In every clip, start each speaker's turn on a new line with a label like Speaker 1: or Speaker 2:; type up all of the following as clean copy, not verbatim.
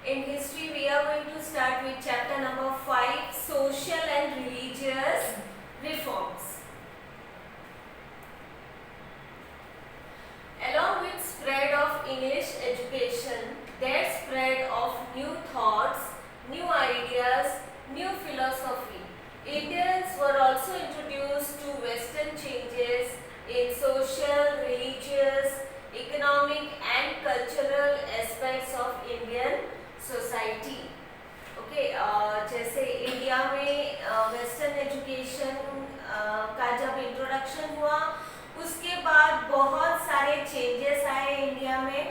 Speaker 1: In history, we are going to start with chapter number 5, Social and Religious Reforms. Along with spread of English education, there spread of new thoughts, new ideas, new philosophy. Indians were also introduced to Western changes in social, religious, economic and cultural aspects of Indian society okay जैसे India में western education का जब introduction हुआ उसके बाद बहुत सारे changes आए इंडिया में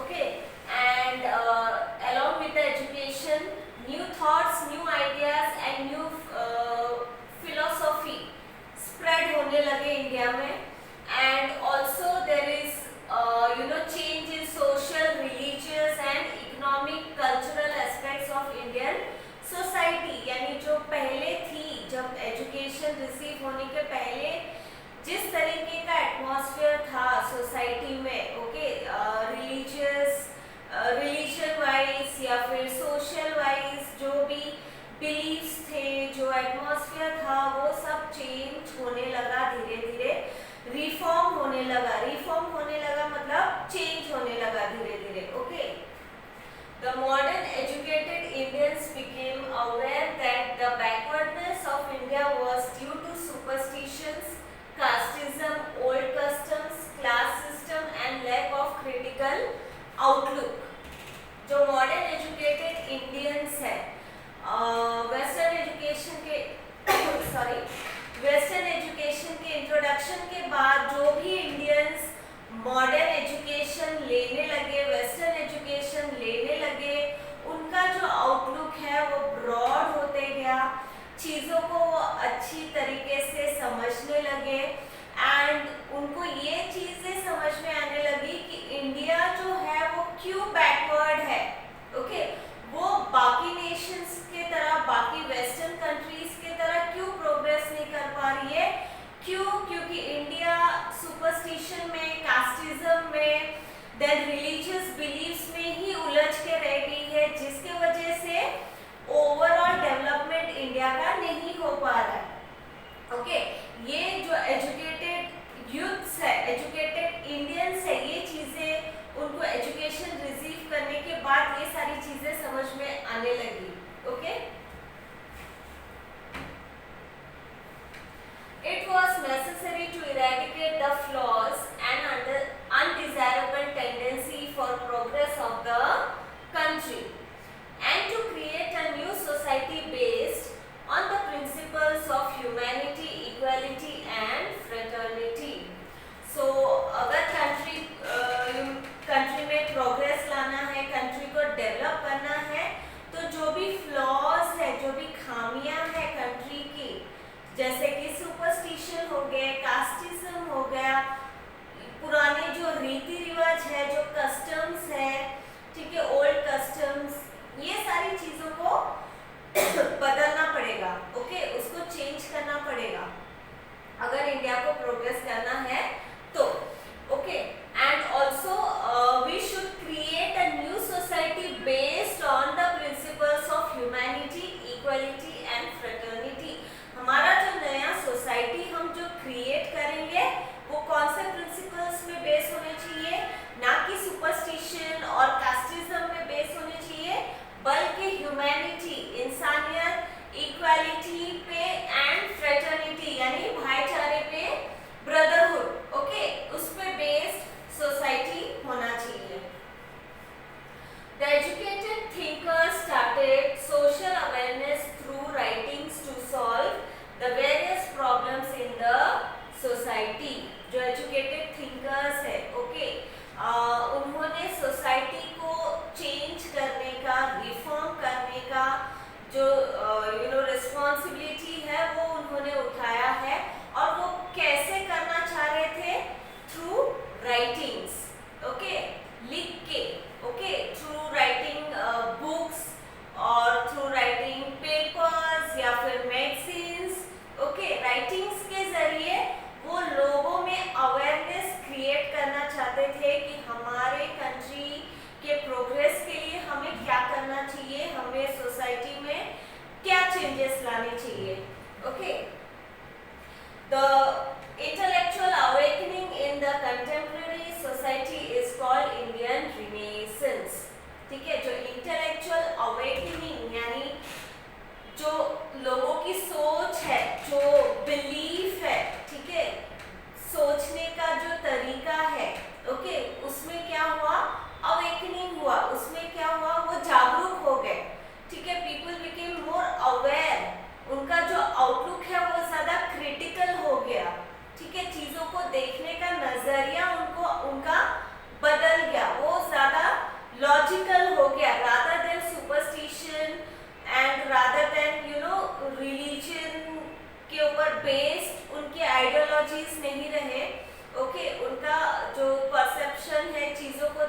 Speaker 1: okay and along with the education new thoughts new ideas and new philosophy spread होने लगे इंडिया में and also there is change in social, religious and economic cultural aspects of Indian society. यानी जो पहले थी जब education receive होने के पहले जिस तरीके का एटमॉस्फेयर था सोसाइटी में ओके रिलीजन वाइज या फिर सोशल वाइज जो भी बिलीव्स थे जो एटमॉस्फेयर था वो सब चेंज होने लगा धीरे धीरे रिफॉर्म होने लगा मतलब चेंज होने लगा धीरे धीरे okay the modern educated Indians became aware that the backwardness of India was due to superstitions casteism old customs class system and lack of critical outlook जो मॉडर्न एजुकेटेड इंडियंस है western education के western education के introduction के बाद जो भी Indians modern education लेने लगे वेस्टर्न एजुकेशन लेने लगे उनका जो आउटलुक है वो ब्रॉड होते गया चीज़ों को वो अच्छी तरीके से समझने लगे एंड उनको ये चीज़ें समझ में आने लगी कि इंडिया जो है वो क्यों बैकवर्ड है ओके वो बाकी नेशंस के तरह बाकी वेस्टर्न कंट्रीज के तरह क्यों प्रोग्रेस नहीं कर पा रही है क्यों क्योंकि इंडिया सुपरस्टिशन में कास्टिज्म में देन रिलीजियस बिलीव्स में ही उलझ के रह गई है जिसके वजह से ओवरऑल डेवलपमेंट इंडिया का नहीं हो पा रहा है ओके ये जो एजुकेटेड यूथ्स है एजुकेटेड इंडियंस है ये चीज़ें उनको एजुकेशन रिसीव करने के बाद ये सारी चीज़ें समझ में आने लगी okay It was necessary to eradicate the flaws and undesirable tendency for progress of the country and to create a new society based on the principles of humanity, equality and fraternity. So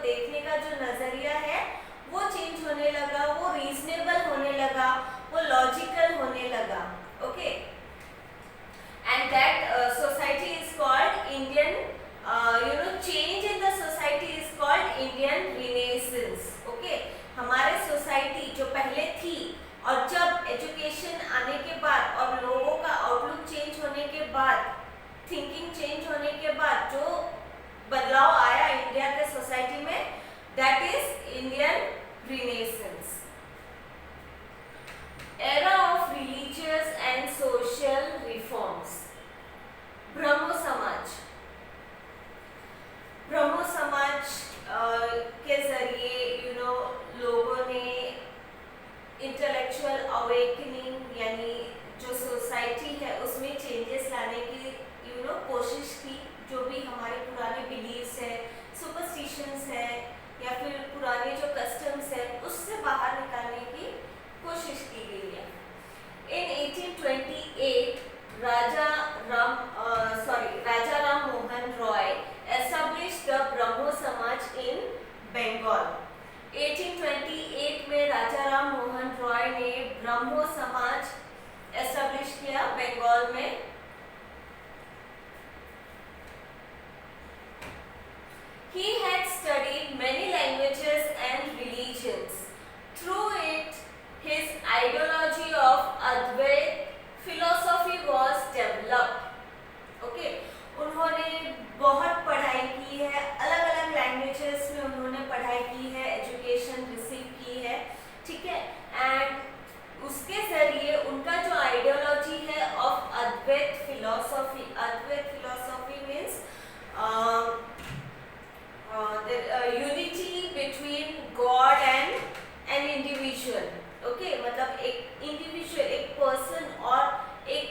Speaker 1: देखने का जो नजरिया है वो change होने लगा, वो reasonable होने लगा, वो लॉजिकल होने लगा. Okay, and that society is called Indian, change in the society is called Indian renaissance. Okay, हमारे सोसाइटी जो पहले थी और जब एजुकेशन आने के बाद और लोगों का आउटलुक चेंज होने के बाद, थिंकिंग चेंज होने के बाद जो बदलाव आया इंडिया के सोसाइटी में, that is Indian renaissance. Era of religious and social reforms. Brahmo Samaj. Brahmo समाज के जरिए लोगों ने इंटेलेक्चुअल अवेकनिंग यानी जो सोसाइटी है उसमें चेंजेस लाने की कोशिश की. जो भी हमारे पुराने बिलीव्स है, सुपरस्टिशंस है या फिर पुराने जो कस्टम्स है उससे बाहर निकालने की कोशिश की गई है. इन 1828 राजा राम मोहन रॉय established the ब्रह्मो समाज in बंगाल. 1828 में राजा राम मोहन रॉय ने ब्रह्मो समाज एस्टेब्लिश किया बंगाल में. He had studied many languages and religions. Through it, his ideology of Advait philosophy was developed. Okay, उन्होंने बहुत पढ़ाई की है, अलग अलग लैंग्वेजेस में उन्होंने पढ़ाई की है, एजुकेशन रिसीव की है. ठीक है, एंड उसके जरिए उनका जो आइडियोलॉजी है of Advaita philosophy. Advaita philosophy means unity between god and an individual. Okay, मतलब एक इंडिविजुअल, एक पर्सन और एक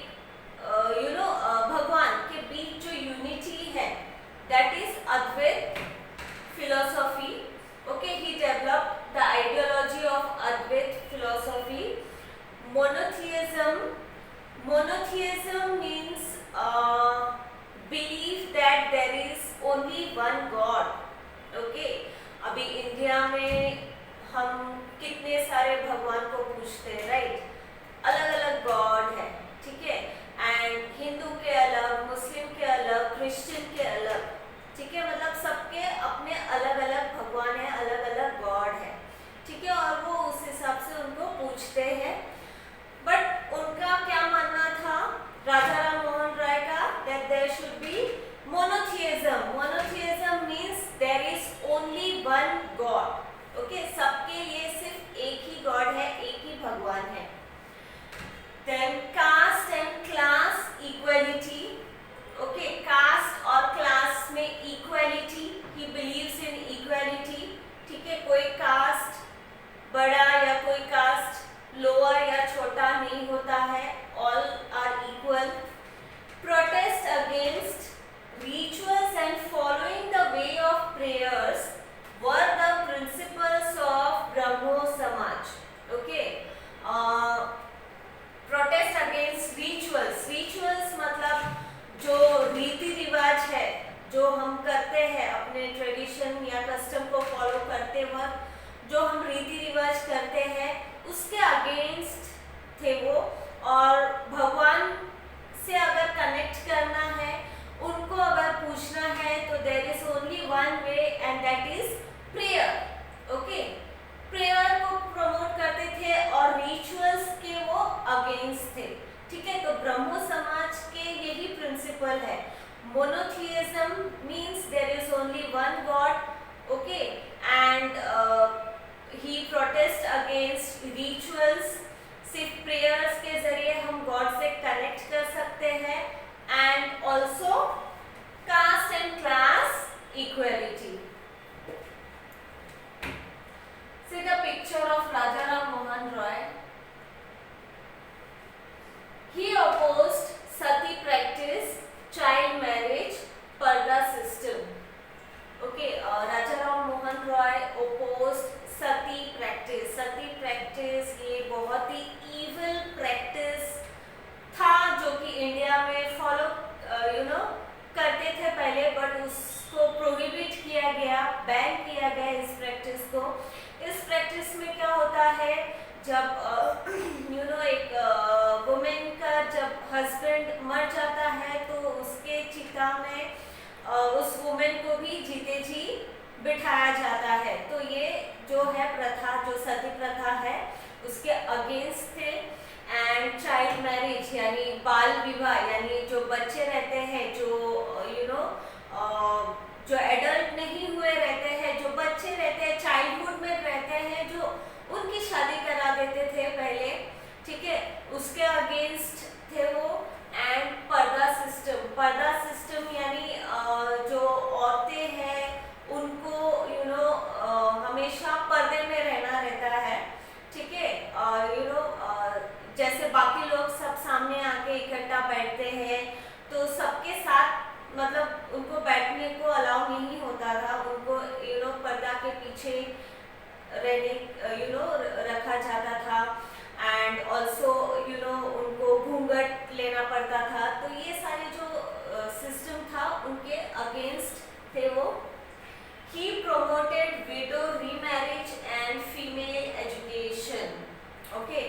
Speaker 1: भगवान के बीच जो यूनिटी है, that is Advaita philosophy. Okay, he developed the ideology of Advaita philosophy. Monotheism means believe that there is only one god. Okay, अभी इंडिया में हम कितने सारे भगवान को पूजते हैं, राइट? अलग अलग गॉड है. ठीक है, एंड हिंदू के अलग, मुस्लिम के अलग, क्रिश्चियन के अलग. ठीक है, मतलब सबके अपने अलग अलग भगवान है, अलग अलग गॉड है. ठीक है, और वो उस हिसाब से उनको पूजते हैं. बट उनका क्या मानना था राजा राम मोहन राय का, that there should be monotheism. Monotheism means there is only one god. Okay, सबके लिए सिर्फ एक ही गॉड है, एक ही भगवान है. Then caste and class equality. Okay, caste और क्लास में equality. He believes in equality. ठीक है, कोई कास्ट बड़ा या कोई कास्ट लोअर या छोटा नहीं होता है, all are equal. Protest against rituals and following the way of prayers were the principles of Brahmo Samaj. Okay, protest against rituals. Rituals मतलब जो रीति रिवाज है, जो हम करते हैं अपने ट्रेडिशन या कस्टम को फॉलो करते वक्त जो हम रीति रिवाज करते हैं, उसके अगेंस्ट थे वो. और भगवान से अगर कनेक्ट करना है, उनको अगर पूछना है, तो there is only one way and that is prayer. Okay, prayer को प्रमोट करते थे और रिचुअल्स के वो अगेंस्ट थे. ठीक है, तो ब्रह्मो समाज के यही प्रिंसिपल है. Monotheism means there is only one god. Okay, and he protest against rituals. सिर्फ प्रेयर्स के जरिए हम गॉड से कनेक्ट कर सकते हैं. And also caste and class equality. जब एक वुमेन का जब हस्बैंड मर जाता है तो उसके चिता में उस वुमेन को भी जीते जी बिठाया जाता है। तो ये जो है प्रथा, जो सती प्रथा है, उसके अगेंस्ट थे। एंड चाइल्ड मैरिज यानी बाल विवाह, यानी जो बच्चे रहते हैं, जो एडल्ट नहीं हुए रहते हैं, जो बच्चे रहते हैं, चाइल्डहुड में रहते हैं, जो उनकी शादी करा देते थे पहले, ठीक है, उसके अगेंस्ट थे वो। एंड पर्दा सिस्टम यानी जो औरतें हैं उनको हमेशा पर्दे में रहना रहता है, ठीक है। जैसे बाकी लोग सब सामने आके इकट्ठा बैठते हैं तो सबके साथ मतलब उनको बैठने को अलाउ नहीं होता था, उनको पर्दा के पीछे रहने रखा जाता था। एंड ऑल्सो उनको घूंघट लेना पड़ता था। तो ये सारे जो सिस्टम था उनके अगेंस्ट थे वो। He promoted widow remarriage and female education. Okay,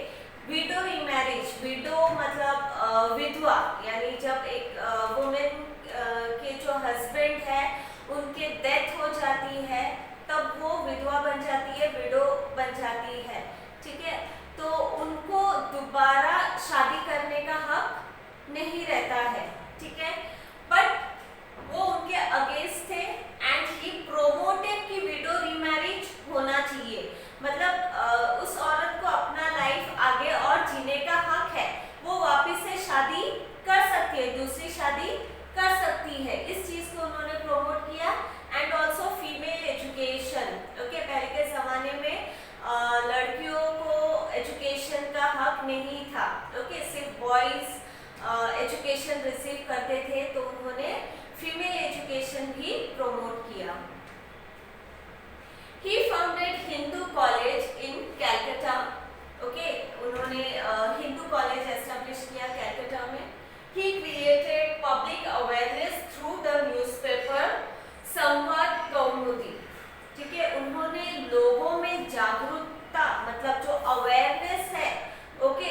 Speaker 1: widow remarriage, widow मतलब विधवा, यानी जब एक वुमेन के जो हस्बैंड है उनके डेथ हो जाती है तब वो विधवा बन जाती है, विडो बन जाती है, ठीक है। तो उनको दोबारा शादी करने का हक नहीं रहता है, ठीक है। बट वो उनके अगेंस्ट थे एंड ही प्रोमोटेड कि विडो रीमैरिज होना चाहिए, मतलब उस औरत को अपना लाइफ आगे और जीने का हक है, वो वापस से शादी कर सकती है, दूसरी शादी कर सकती है। इस चीज को उन्होंने प्रमोट किया। And also female education, okay. पहले के जमाने में लड़कियों को एजुकेशन का हक नहीं था, ओके, सिर्फ बॉयज एजुकेशन रिसीव करते थे, तो उन्होंने फीमेल एजुकेशन भी प्रमोट किया। He founded Hindu college in Calcutta, okay, उन्होंने हिंदू कॉलेज एस्टेब्लिश किया कैलकाटा में। He created public awareness through the newspaper संवाद कौमुदी, ठीक है। उन्होंने लोगों में जागरूकता, मतलब जो अवेयरनेस है, ओके,